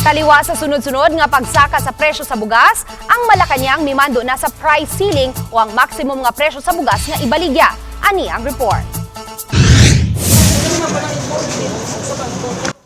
Taliwa sa sunod-sunod nga pagsaka sa presyo sa bugas, ang Malacañang mimando na sa price ceiling o ang maximum nga presyo sa bugas nga ibaligya. Ani ang report.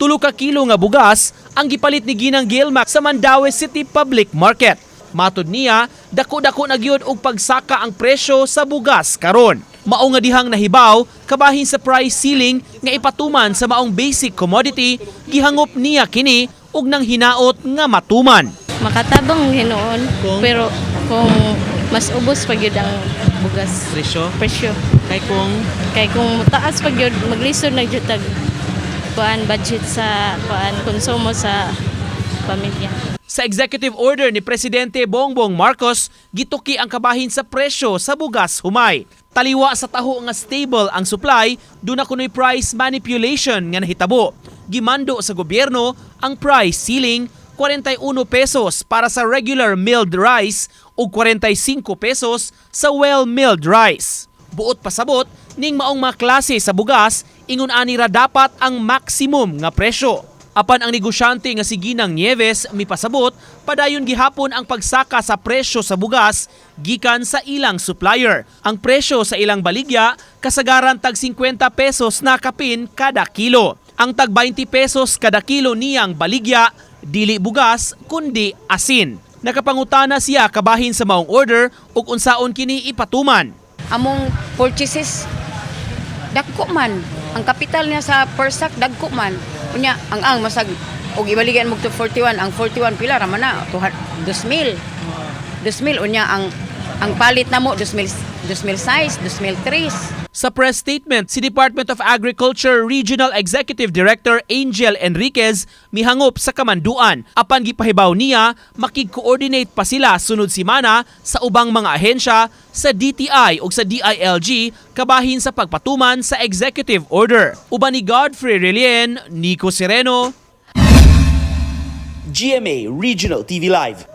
3 ka kilo nga bugas ang gipalit ni Ginang Gilmac sa Mandaue City Public Market. Matud niya, dako-dako na gyud og pagsaka ang presyo sa bugas karon. Mao nga dihang nahibaw kabahin sa price ceiling nga ipatuman sa maong basic commodity, gihangop niya kini og nang hinaot nga matuman. Makatabang hinoon, pero kung mas ubos pag yun ang bugas presyo. Kay kung taas pag yun, maglisod na yun kuan budget sa kuan konsumo sa pamilya. Sa executive order ni Presidente Bongbong Marcos, gituki ang kabahin sa presyo sa bugas humay. Taliwa sa taho nga stable ang supply, duna kunoy price manipulation nga nahitabo. Gimando sa gobyerno ang price ceiling 41 pesos para sa regular milled rice ug 45 pesos sa well-milled rice. Buot pasabot ning maong mga klase sa bugas, ingon ani ra dapat ang maximum nga presyo. Apan ang negosyante nga si Ginang Nieves mipasabot, padayon gihapon ang pagsaka sa presyo sa bugas gikan sa ilang supplier. Ang presyo sa ilang baligya kasagaran tag 50 pesos na kapin kada kilo. Ang tag 20 pesos kada kilo niyang baligya dili bugas kundi asin. Nakapangutana siya kabahin sa maong order ug unsaon kini ipatuman. Among purchases dagko man, ang kapital niya sa per sack dagko man. Unya ang masag og ibaligan mo to 41, ang 41 pila ra man na 2,000. 2,000 unya ang palit namo 2,000 size, 2,003. Sa press statement, si Department of Agriculture Regional Executive Director Angel Enriquez mihangop sa kamanduan. Apan gipahibaw niya, makig-coordinate pa sila sunod simana sa ubang mga ahensya sa DTI o sa DILG kabahin sa pagpatuman sa executive order. Uban ni Godfrey Relien, Nico Sereno, GMA Regional TV Live.